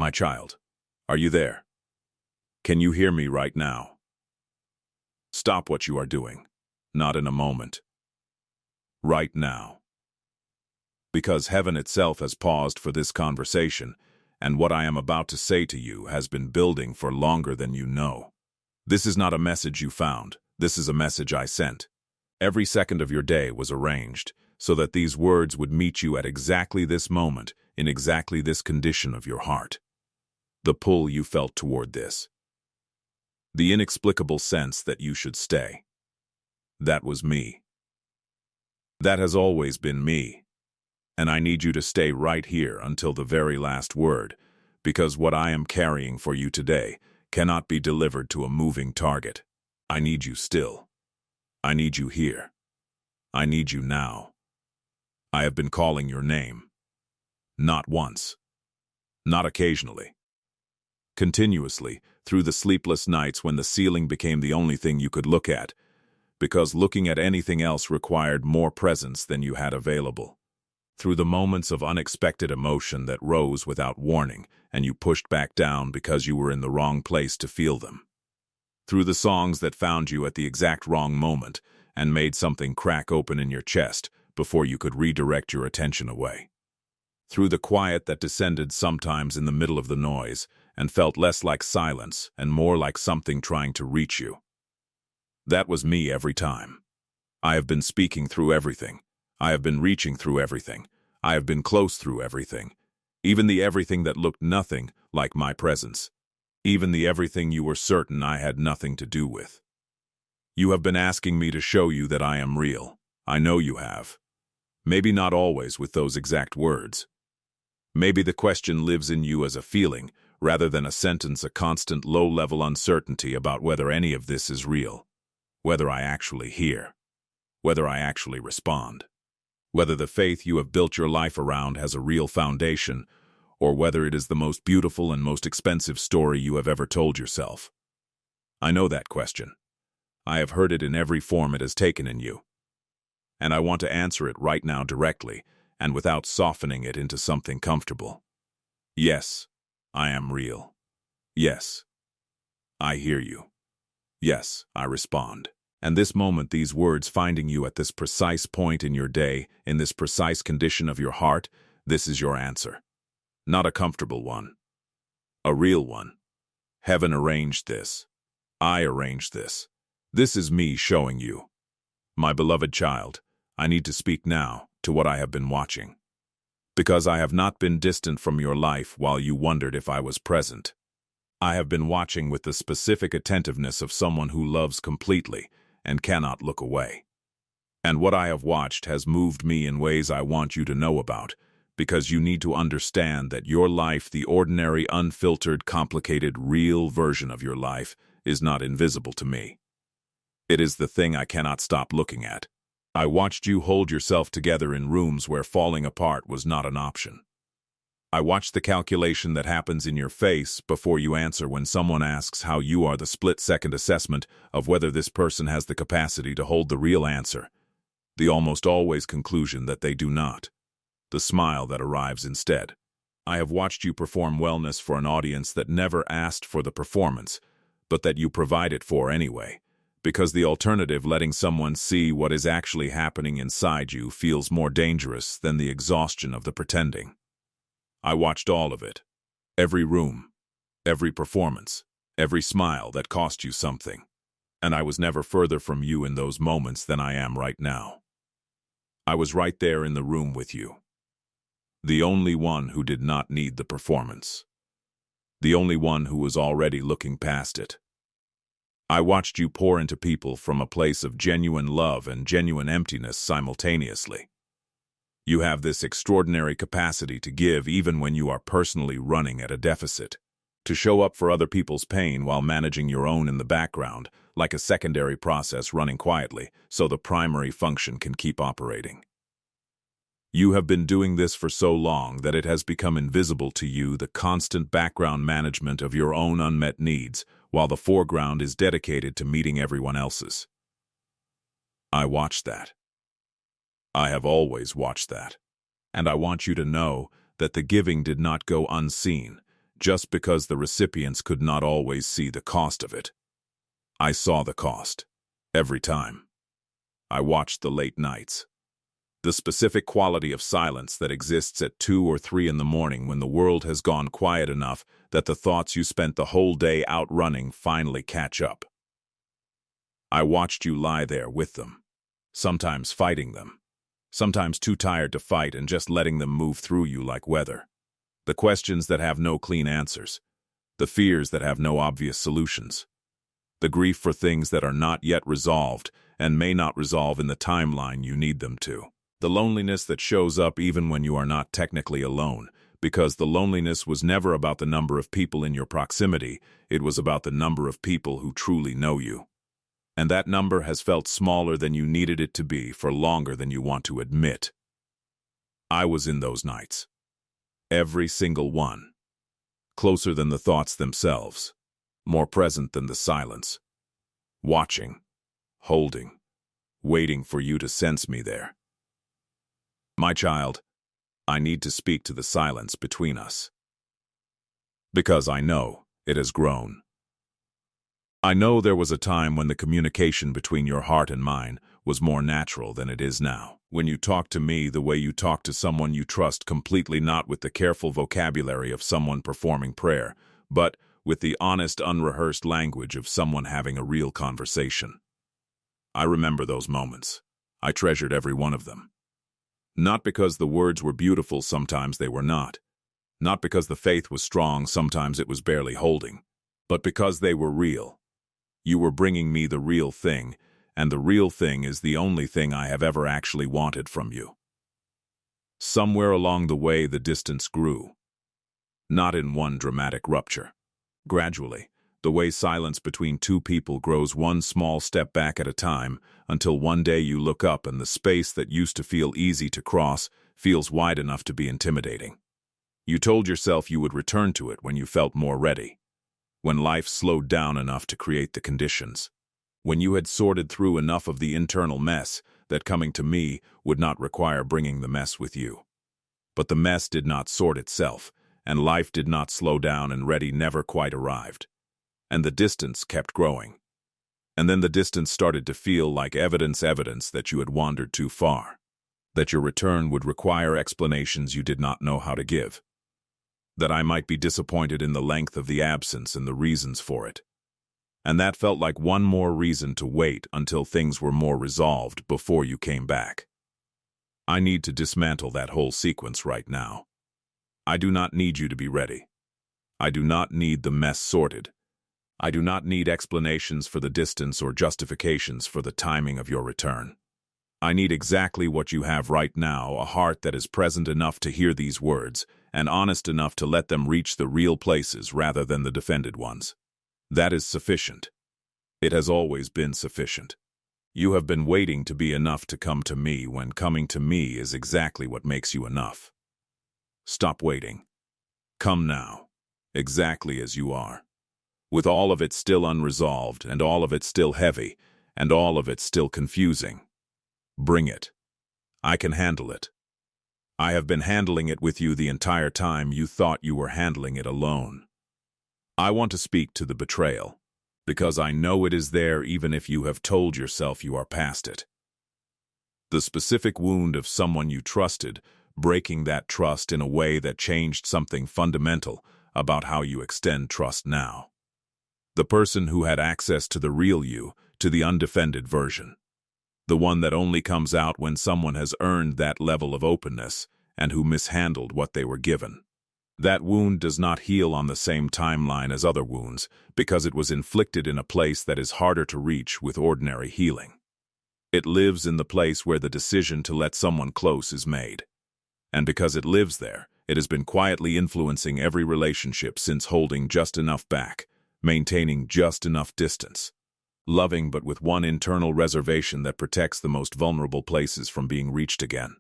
My child, are you there? Can you hear me right now? Stop what you are doing. Not in a moment. Right now. Because heaven itself has paused for this conversation, and what I am about to say to you has been building for longer than you know. This is not a message you found. This is a message I sent. Every second of your day was arranged so that these words would meet you at exactly this moment, in exactly this condition of your heart. The pull you felt toward this. The inexplicable sense that you should stay. That was me. That has always been me. And I need you to stay right here until the very last word, because what I am carrying for you today cannot be delivered to a moving target. I need you still. I need you here. I need you now. I have been calling your name. Not once. Not occasionally. Continuously, through the sleepless nights when the ceiling became the only thing you could look at, because looking at anything else required more presence than you had available. Through the moments of unexpected emotion that rose without warning, and you pushed back down because you were in the wrong place to feel them. Through the songs that found you at the exact wrong moment and made something crack open in your chest before you could redirect your attention away. Through the quiet that descended sometimes in the middle of the noise and felt less like silence and more like something trying to reach you. That was me every time. I have been speaking through everything. I have been reaching through everything. I have been close through everything. Even the everything that looked nothing like my presence. Even the everything you were certain I had nothing to do with. You have been asking me to show you that I am real. I know you have. Maybe not always with those exact words. Maybe the question lives in you as a feeling, rather than a sentence, a constant low-level uncertainty about whether any of this is real. Whether I actually hear. Whether I actually respond. Whether the faith you have built your life around has a real foundation, or whether it is the most beautiful and most expensive story you have ever told yourself. I know that question. I have heard it in every form it has taken in you. And I want to answer it right now directly, and without softening it into something comfortable. Yes, I am real. Yes, I hear you. Yes, I respond. And this moment, these words finding you at this precise point in your day, in this precise condition of your heart, this is your answer. Not a comfortable one. A real one. Heaven arranged this. I arranged this. This is me showing you. My beloved child, I need to speak now to what I have been watching. Because I have not been distant from your life while you wondered if I was present. I have been watching with the specific attentiveness of someone who loves completely and cannot look away. And what I have watched has moved me in ways I want you to know about, because you need to understand that your life, the ordinary, unfiltered, complicated, real version of your life, is not invisible to me. It is the thing I cannot stop looking at. I watched you hold yourself together in rooms where falling apart was not an option. I watched the calculation that happens in your face before you answer when someone asks how you are, the split-second assessment of whether this person has the capacity to hold the real answer, the almost always conclusion that they do not, the smile that arrives instead. I have watched you perform wellness for an audience that never asked for the performance, but that you provide it for anyway, because the alternative, letting someone see what is actually happening inside you, feels more dangerous than the exhaustion of the pretending. I watched all of it. Every room, every performance, every smile that cost you something. And I was never further from you in those moments than I am right now. I was right there in the room with you. The only one who did not need the performance. The only one who was already looking past it. I watched you pour into people from a place of genuine love and genuine emptiness simultaneously. You have this extraordinary capacity to give even when you are personally running at a deficit, to show up for other people's pain while managing your own in the background, like a secondary process running quietly so the primary function can keep operating. You have been doing this for so long that it has become invisible to you, the constant background management of your own unmet needs, while the foreground is dedicated to meeting everyone else's. I watched that. I have always watched that. And I want you to know that the giving did not go unseen, just because the recipients could not always see the cost of it. I saw the cost. Every time. I watched the late nights. The specific quality of silence that exists at 2 or 3 in the morning when the world has gone quiet enough that the thoughts you spent the whole day outrunning finally catch up. I watched you lie there with them, sometimes fighting them, sometimes too tired to fight and just letting them move through you like weather. The questions that have no clean answers, the fears that have no obvious solutions, the grief for things that are not yet resolved and may not resolve in the timeline you need them to. The loneliness that shows up even when you are not technically alone, because the loneliness was never about the number of people in your proximity, it was about the number of people who truly know you. And that number has felt smaller than you needed it to be for longer than you want to admit. I was in those nights. Every single one. Closer than the thoughts themselves. More present than the silence. Watching. Holding. Waiting for you to sense me there. My child, I need to speak to the silence between us. Because I know it has grown. I know there was a time when the communication between your heart and mine was more natural than it is now. When you talk to me the way you talk to someone you trust completely, not with the careful vocabulary of someone performing prayer, but with the honest, unrehearsed language of someone having a real conversation. I remember those moments. I treasured every one of them. Not because the words were beautiful, sometimes they were not. Not because the faith was strong, sometimes it was barely holding. But because they were real. You were bringing me the real thing, and the real thing is the only thing I have ever actually wanted from you. Somewhere along the way the distance grew. Not in one dramatic rupture. Gradually, the way silence between two people grows one small step back at a time, until one day you look up and the space that used to feel easy to cross feels wide enough to be intimidating. You told yourself you would return to it when you felt more ready, when life slowed down enough to create the conditions, when you had sorted through enough of the internal mess that coming to me would not require bringing the mess with you. But the mess did not sort itself, and life did not slow down, and ready never quite arrived. And the distance kept growing. And then the distance started to feel like evidence that you had wandered too far, that your return would require explanations you did not know how to give, that I might be disappointed in the length of the absence and the reasons for it. And that felt like one more reason to wait until things were more resolved before you came back. I need to dismantle that whole sequence right now. I do not need you to be ready. I do not need the mess sorted. I do not need explanations for the distance or justifications for the timing of your return. I need exactly what you have right now, a heart that is present enough to hear these words and honest enough to let them reach the real places rather than the defended ones. That is sufficient. It has always been sufficient. You have been waiting to be enough to come to me when coming to me is exactly what makes you enough. Stop waiting. Come now, exactly as you are. With all of it still unresolved, and all of it still heavy, and all of it still confusing. Bring it. I can handle it. I have been handling it with you the entire time you thought you were handling it alone. I want to speak to the betrayal, because I know it is there even if you have told yourself you are past it. The specific wound of someone you trusted, breaking that trust in a way that changed something fundamental about how you extend trust now. The person who had access to the real you, to the undefended version. The one that only comes out when someone has earned that level of openness and who mishandled what they were given. That wound does not heal on the same timeline as other wounds because it was inflicted in a place that is harder to reach with ordinary healing. It lives in the place where the decision to let someone close is made. And because it lives there, it has been quietly influencing every relationship since, holding just enough back, maintaining just enough distance, loving but with one internal reservation that protects the most vulnerable places from being reached again.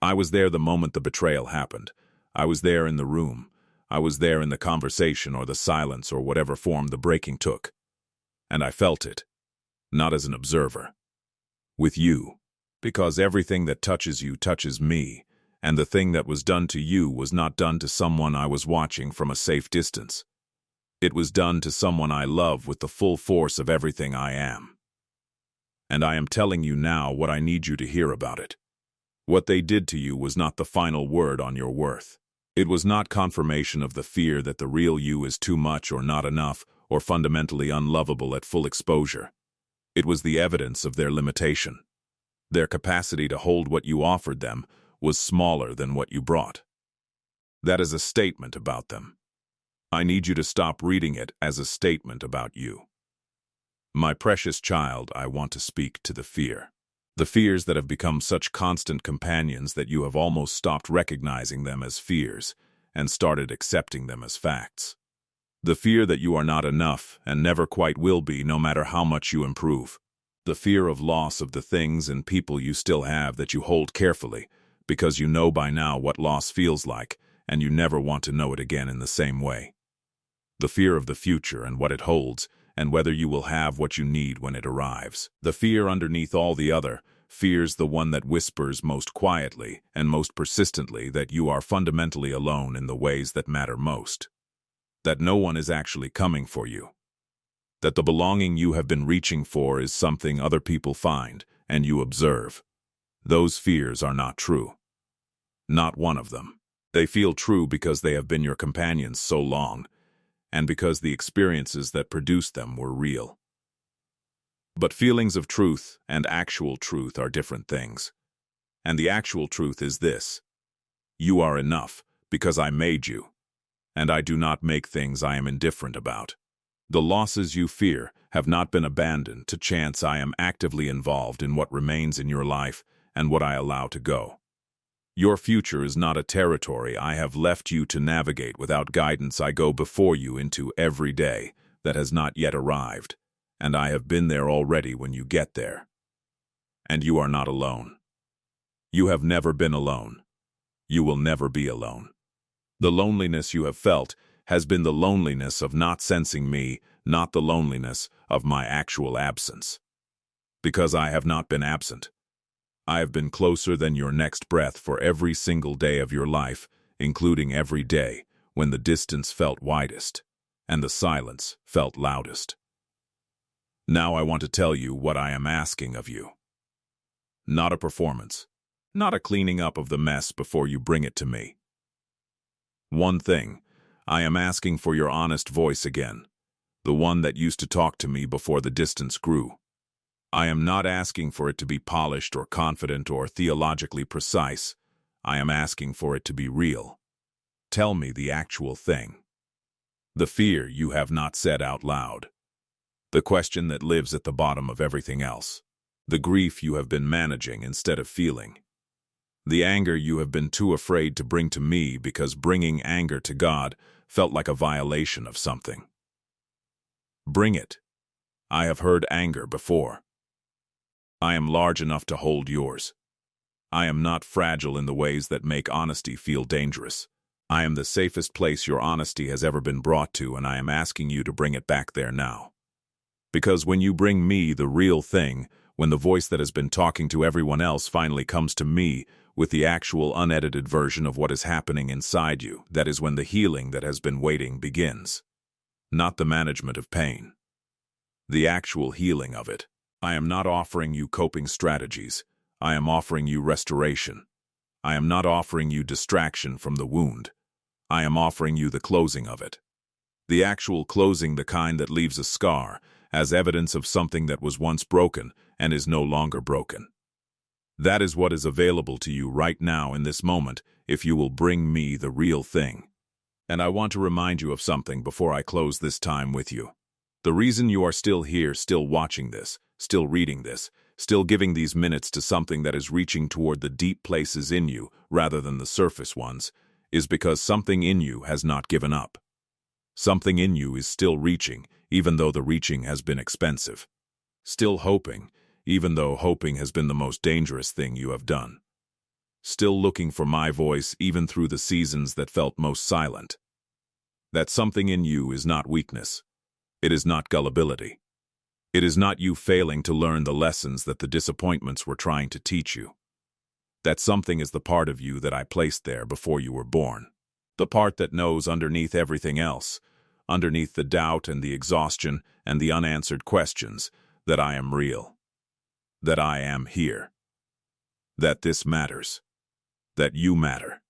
I was there the moment the betrayal happened. I was there in the room. I was there in the conversation or the silence or whatever form the breaking took. And I felt it, not as an observer. With you, because everything that touches you touches me, And the thing that was done to you was not done to someone I was watching from a safe distance. It was done to someone I love with the full force of everything I am. And I am telling you now what I need you to hear about it. What they did to you was not the final word on your worth. It was not confirmation of the fear that the real you is too much or not enough or fundamentally unlovable at full exposure. It was the evidence of their limitation. Their capacity to hold what you offered them was smaller than what you brought. That is a statement about them. I need you to stop reading it as a statement about you. My precious child, I want to speak to the fear. The fears that have become such constant companions that you have almost stopped recognizing them as fears and started accepting them as facts. The fear that you are not enough and never quite will be no matter how much you improve. The fear of loss of the things and people you still have that you hold carefully because you know by now what loss feels like and you never want to know it again in the same way. The fear of the future and what it holds and whether you will have what you need when it arrives. The fear underneath all the other fears, the one that whispers most quietly and most persistently that you are fundamentally alone in the ways that matter most. That no one is actually coming for you. That the belonging you have been reaching for is something other people find and you observe. Those fears are not true. Not one of them. They feel true because they have been your companions so long, and because the experiences that produced them were real. But feelings of truth and actual truth are different things. And the actual truth is this: you are enough because I made you, and I do not make things I am indifferent about. The losses you fear have not been abandoned to chance. I am actively involved in what remains in your life and what I allow to go. Your future is not a territory I have left you to navigate without guidance. I go before you into every day that has not yet arrived, and I have been there already when you get there. And you are not alone. You have never been alone. You will never be alone. The loneliness you have felt has been the loneliness of not sensing me, not the loneliness of my actual absence. Because I have not been absent. I have been closer than your next breath for every single day of your life, including every day when the distance felt widest and the silence felt loudest. Now I want to tell you what I am asking of you. Not a performance, not a cleaning up of the mess before you bring it to me. One thing, I am asking for your honest voice again, the one that used to talk to me before the distance grew. I am not asking for it to be polished or confident or theologically precise. I am asking for it to be real. Tell me the actual thing. The fear you have not said out loud. The question that lives at the bottom of everything else. The grief you have been managing instead of feeling. The anger you have been too afraid to bring to me because bringing anger to God felt like a violation of something. Bring it. I have heard anger before. I am large enough to hold yours. I am not fragile in the ways that make honesty feel dangerous. I am the safest place your honesty has ever been brought to, and I am asking you to bring it back there now. Because when you bring me the real thing, when the voice that has been talking to everyone else finally comes to me with the actual unedited version of what is happening inside you, that is when the healing that has been waiting begins. Not the management of pain. The actual healing of it. I am not offering you coping strategies. I am offering you restoration. I am not offering you distraction from the wound. I am offering you the closing of it. The actual closing, the kind that leaves a scar, as evidence of something that was once broken and is no longer broken. That is what is available to you right now in this moment if you will bring me the real thing. And I want to remind you of something before I close this time with you. The reason you are still here, still watching this, still reading this, still giving these minutes to something that is reaching toward the deep places in you rather than the surface ones, is because something in you has not given up. Something in you is still reaching, even though the reaching has been expensive. Still hoping, even though hoping has been the most dangerous thing you have done. Still looking for my voice even through the seasons that felt most silent. That something in you is not weakness. It is not gullibility. It is not you failing to learn the lessons that the disappointments were trying to teach you. That something is the part of you that I placed there before you were born. The part that knows underneath everything else, underneath the doubt and the exhaustion and the unanswered questions, that I am real. That I am here. That this matters. That you matter.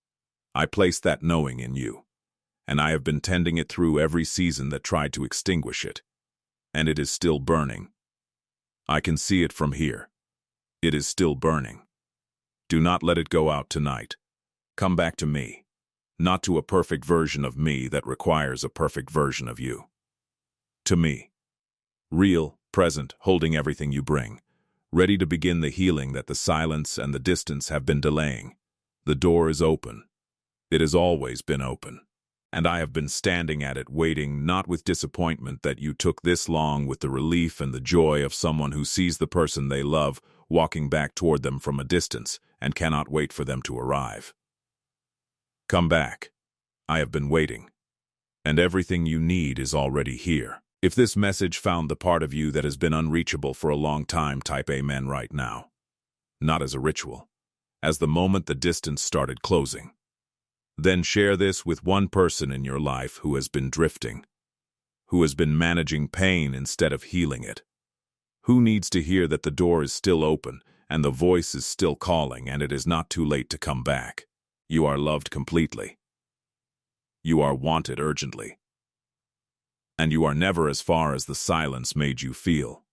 I placed that knowing in you, and I have been tending it through every season that tried to extinguish it. And it is still burning. I can see it from here. It is still burning. Do not let it go out tonight. Come back to me, not to a perfect version of me that requires a perfect version of you. To me. Real, present, holding everything you bring, ready to begin the healing that the silence and the distance have been delaying. The door is open. It has always been open. And I have been standing at it waiting, not with disappointment that you took this long, with the relief and the joy of someone who sees the person they love walking back toward them from a distance and cannot wait for them to arrive. Come back. I have been waiting. And everything you need is already here. If this message found the part of you that has been unreachable for a long time, type Amen right now. Not as a ritual. As the moment the distance started closing. Then share this with one person in your life who has been drifting, who has been managing pain instead of healing it, who needs to hear that the door is still open and the voice is still calling and it is not too late to come back. You are loved completely. You are wanted urgently. And you are never as far as the silence made you feel.